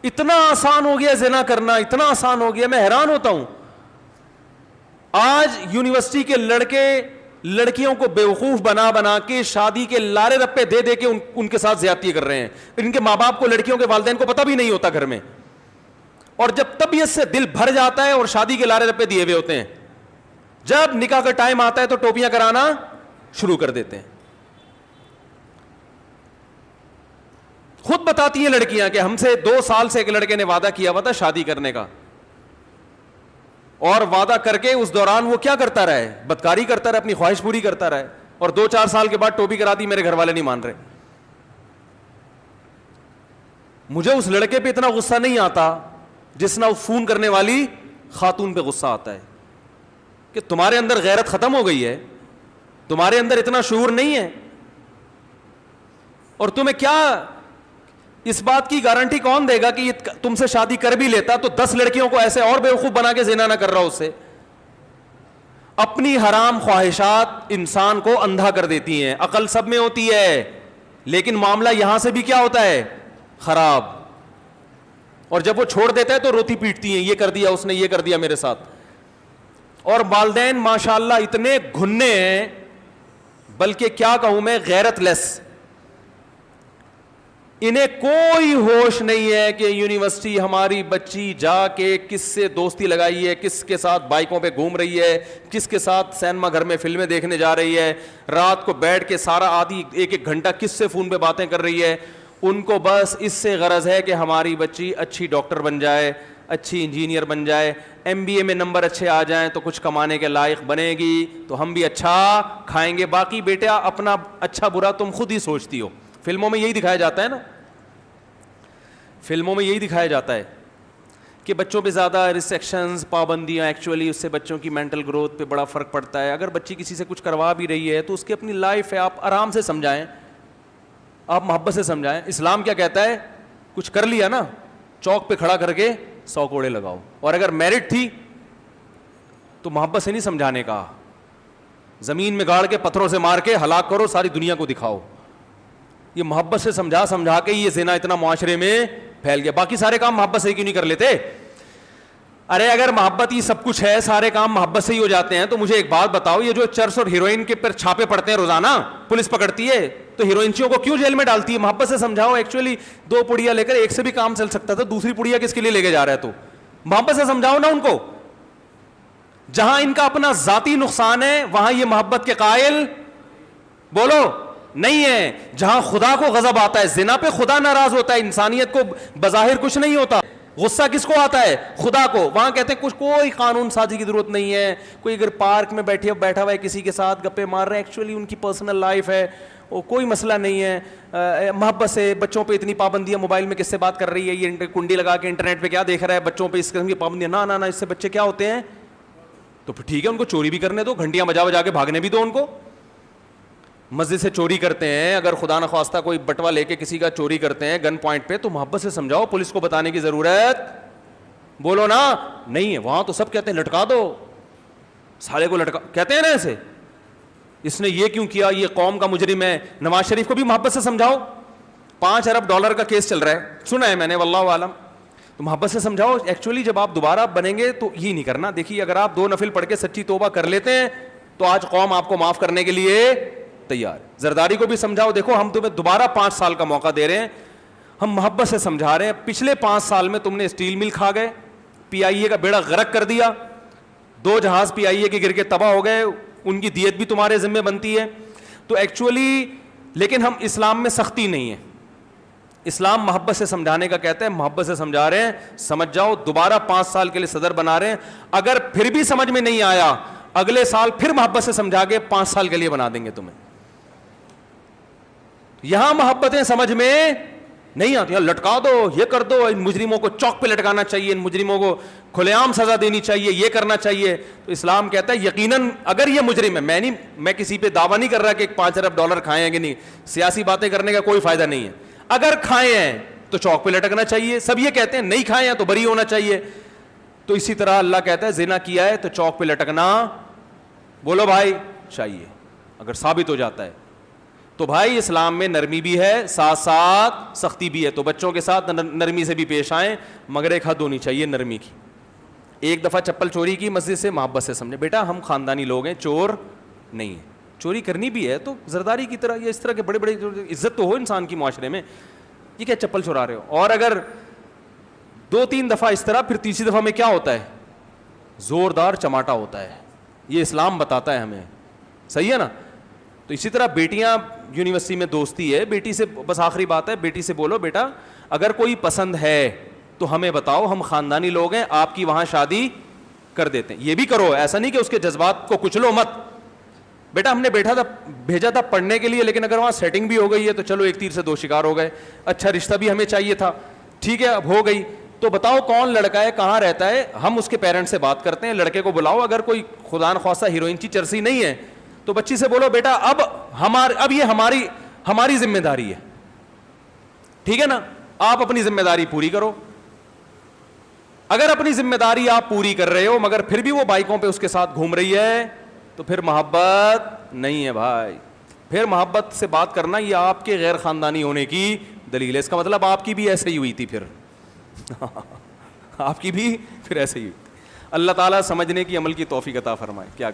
اتنا آسان ہو گیا زنا کرنا، اتنا آسان ہو گیا، میں حیران ہوتا ہوں. آج یونیورسٹی کے لڑکے لڑکیوں کو بیوقوف بنا بنا کے شادی کے لارے رپے دے دے کے ان کے ساتھ زیادتی کر رہے ہیں. ان کے ماں باپ کو، لڑکیوں کے والدین کو پتہ بھی نہیں ہوتا گھر میں، اور جب طبیعت سے دل بھر جاتا ہے اور شادی کے لارے رپے دیے ہوئے ہوتے ہیں، جب نکاح کا ٹائم آتا ہے تو ٹوپیاں کرانا شروع کر دیتے ہیں. خود بتاتی ہیں لڑکیاں کہ ہم سے 2 سال سے ایک لڑکے نے وعدہ کیا ہوا تھا شادی کرنے کا، اور وعدہ کر کے اس دوران وہ کیا کرتا رہا ہے؟ بدکاری کرتا رہا، اپنی خواہش پوری کرتا رہا ہے، اور 2-4 سال کے بعد ٹوپی کرا دی، میرے گھر والے نہیں مان رہے. مجھے اس لڑکے پہ اتنا غصہ نہیں آتا جتنا اس فون کرنے والی خاتون پہ غصہ آتا ہے کہ تمہارے اندر غیرت ختم ہو گئی ہے، تمہارے اندر اتنا شعور نہیں ہے. اور تمہیں کیا اس بات کی گارنٹی کون دے گا کہ یہ تم سے شادی کر بھی لیتا تو 10 لڑکیوں کو ایسے اور بیوقوف بنا کے زنا نہ کر رہا اس سے؟ اپنی حرام خواہشات انسان کو اندھا کر دیتی ہیں. عقل سب میں ہوتی ہے، لیکن معاملہ یہاں سے بھی کیا ہوتا ہے؟ خراب. اور جب وہ چھوڑ دیتا ہے تو روتی پیٹتی ہیں، یہ کر دیا اس نے، یہ کر دیا میرے ساتھ. اور والدین ماشاءاللہ اتنے گھنے ہیں، بلکہ کیا کہوں میں، غیرت لیس. انہیں کوئی ہوش نہیں ہے کہ یونیورسٹی ہماری بچی جا کے کس سے دوستی لگائی ہے، کس کے ساتھ بائکوں پہ گھوم رہی ہے، کس کے ساتھ سینما گھر میں فلمیں دیکھنے جا رہی ہے، رات کو بیٹھ کے سارا آدھی 1-1 گھنٹہ کس سے فون پہ باتیں کر رہی ہے. ان کو بس اس سے غرض ہے کہ ہماری بچی اچھی ڈاکٹر بن جائے، اچھی انجینئر بن جائے، MBA میں نمبر اچھے آ جائیں تو کچھ کمانے کے لائق بنے گی تو ہم بھی اچھا کھائیں گے. باقی بیٹا اپنا اچھا برا تم خود ہی سوچتی ہو. فلموں میں یہی دکھایا جاتا ہے نا، فلموں میں یہی دکھایا جاتا ہے کہ بچوں پہ زیادہ ریسٹرکشنز، پابندیاں، ایکچولی اس سے بچوں کی مینٹل گروتھ پہ بڑا فرق پڑتا ہے. اگر بچی کسی سے کچھ کروا بھی رہی ہے تو اس کی اپنی لائف ہے، آپ آرام سے سمجھائیں، آپ محبت سے سمجھائیں. اسلام کیا کہتا ہے؟ کچھ کر لیا نا، چوک پہ کھڑا کر کے 100 کوڑے لگاؤ. اور اگر میرڈ تھی تو محبت سے نہیں سمجھانے کا، زمین میں گاڑ کے پتھروں سے مار کے ہلاک کرو، ساری دنیا کو دکھاؤ. یہ محبت سے سمجھا کے یہ زنا اتنا معاشرے میں پھیل گیا. باقی سارے کام محبت سے کیوں نہیں کر لیتے؟ ارے اگر محبت ہی سب کچھ ہے، سارے کام محبت سے ہی ہو جاتے ہیں، تو مجھے ایک بات بتاؤ، یہ جو چرس اور ہیروئن کے پر چھاپے پڑتے ہیں روزانہ، پولیس پکڑتی ہے تو ہیروئنچیوں کو کیوں جیل میں ڈالتی ہے؟ محبت سے سمجھاؤ. ایکچولی 2 پڑیا لے کر ایک سے بھی کام چل سکتا تھا، دوسری پڑیا کس کے لیے لے کے جا رہا ہے؟ تو محبت سے سمجھاؤ نا ان کو. جہاں ان کا اپنا ذاتی نقصان ہے وہاں یہ محبت کے قائل بولو نہیں ہے. جہاں خدا کو غضب آتا ہے، زنا پہ خدا ناراض ہوتا ہے، انسانیت کو بظاہر کچھ نہیں ہوتا، غصہ کس کو آتا ہے؟ خدا کو. وہاں کہتے ہیں کچھ کوئی قانون سازی کی ضرورت نہیں ہے. کوئی اگر پارک میں بیٹھا ہوا ہے کسی کے ساتھ گپے مار رہے ہیں، ایکچولی ان کی پرسنل لائف ہے، وہ کوئی مسئلہ نہیں ہے. محبت سے بچوں پہ اتنی پابندیاں، موبائل میں کس سے بات کر رہی ہے، یہ کنڈی لگا کے انٹرنیٹ پہ کیا دیکھ رہا ہے، بچوں پہ اس قسم کی پابندیاں، نہ اس سے بچے کیا ہوتے ہیں؟ تو پھر ٹھیک ہے، ان کو چوری بھی کرنے دو، گھنٹیاں بجا کے بھاگنے بھی دو ان کو. مسجد سے چوری کرتے ہیں، اگر خدا نخواستہ کوئی بٹوا لے کے کسی کا چوری کرتے ہیں گن پوائنٹ پہ، تو محبت سے سمجھاؤ. پولیس کو بتانے کی ضرورت بولو نا نہیں ہے. وہاں تو سب کہتے ہیں لٹکا دو سالے کو، لٹکا کہتے ہیں نا ایسے، اس نے یہ کیوں کیا، یہ قوم کا مجرم ہے. نواز شریف کو بھی محبت سے سمجھاؤ. $5 ارب کا کیس چل رہا ہے، سنا ہے میں نے، واللہ عالم. تو محبت سے سمجھاؤ. ایکچولی جب آپ دوبارہ بنیں گے تو یہ نہیں کرنا. دیکھیے اگر آپ 2 نفل پڑھ کے سچی توبہ کر لیتے ہیں تو آج قوم آپ کو معاف کرنے کے لیے تیار. زرداری کو بھی سمجھاؤ، دیکھو ہم تمہیں دوبارہ 5 سال کا موقع دے رہے ہیں، ہم محبت سے سمجھا رہے ہیں. پچھلے 5 سال میں تم نے اسٹیل مل کھا گئے، PIA کا بیڑا غرق کر دیا، 2 جہاز PIA کے گر کے تباہ ہو گئے، ان کی دیت بھی تمہارے ذمہ بنتی ہے. تو ایکچولی لیکن ہم اسلام میں سختی نہیں ہے، اسلام محبت سے سمجھانے کا کہتا ہے. محبت سے سمجھا رہے ہیں، سمجھ جاؤ. دوبارہ 5 سال کے لیے صدر بنا رہے ہیں، اگر پھر بھی سمجھ میں نہیں آیا اگلے سال پھر محبت سے سمجھا کے 5 سال کے لیے بنا دیں گے تمہیں. یہاں محبتیں سمجھ میں نہیں آتی. لٹکا دو، یہ کر دو، ان مجرموں کو چوک پہ لٹکانا چاہیے، ان مجرموں کو کھلے عام سزا دینی چاہیے، یہ کرنا چاہیے. تو اسلام کہتا ہے یقیناً اگر یہ مجرم ہے، میں کسی پہ دعویٰ نہیں کر رہا کہ $5 ارب کھائے ہیں کہ نہیں، سیاسی باتیں کرنے کا کوئی فائدہ نہیں ہے. اگر کھائے ہیں تو چوک پہ لٹکنا چاہیے. سب یہ کہتے ہیں نہیں کھائے ہیں تو بری ہونا چاہیے. تو اسی طرح اللہ کہتا ہے زنا کیا ہے تو چوک پہ لٹکنا بولو بھائی چاہیے اگر ثابت ہو جاتا ہے. تو بھائی اسلام میں نرمی بھی ہے ساتھ ساتھ سختی بھی ہے, تو بچوں کے ساتھ نرمی سے بھی پیش آئیں, مگر ایک حد ہونی چاہیے نرمی کی. ایک دفعہ چپل چوری کی مسجد سے, محبت سے سمجھے بیٹا ہم خاندانی لوگ ہیں, چور نہیں ہیں, چوری کرنی بھی ہے تو زرداری کی طرح یا اس طرح کے بڑے بڑے عزت تو ہو انسان کی معاشرے میں, یہ کیا چپل چرا رہے ہو. اور اگر 2-3 دفعہ اس طرح, پھر تیسری دفعہ میں کیا ہوتا ہے, زوردار چماٹا ہوتا ہے. یہ اسلام بتاتا ہے ہمیں, صحیح ہے نا. تو اسی طرح بیٹیاں, یونیورسٹی میں دوستی ہے, بیٹی سے بس آخری بات ہے, بیٹی سے بولو بیٹا اگر کوئی پسند ہے تو ہمیں بتاؤ, ہم خاندانی لوگ ہیں, آپ کی وہاں شادی کر دیتے ہیں. یہ بھی کرو, ایسا نہیں کہ اس کے جذبات کو کچلو مت. بیٹا ہم نے بھیجا تھا پڑھنے کے لیے, لیکن اگر وہاں سیٹنگ بھی ہو گئی ہے تو چلو ایک تیر سے 2 شکار ہو گئے. اچھا رشتہ بھی ہمیں چاہیے تھا, ٹھیک ہے اب ہو گئی, تو بتاؤ کون لڑکا ہے, کہاں رہتا ہے, ہم اس کے پیرنٹ سے بات کرتے ہیں, لڑکے کو بلاؤ. اگر کوئی خدا نخواستہ ہیروئن کی چرسی نہیں ہے تو بچی سے بولو بیٹا اب یہ ہماری ذمہ داری ہے, ٹھیک ہے نا, آپ اپنی ذمہ داری پوری کرو. اگر اپنی ذمہ داری آپ پوری کر رہے ہو مگر پھر بھی وہ بائکوں پہ اس کے ساتھ گھوم رہی ہے تو پھر محبت نہیں ہے بھائی. پھر محبت سے بات کرنا یہ آپ کے غیر خاندانی ہونے کی دلیل ہے. اس کا مطلب آپ کی بھی ایسے ہی ہوئی تھی, پھر آپ کی بھی پھر ایسے ہی. اللہ تعالیٰ سمجھنے کی عمل کی توفیق عطا فرمائے. کیا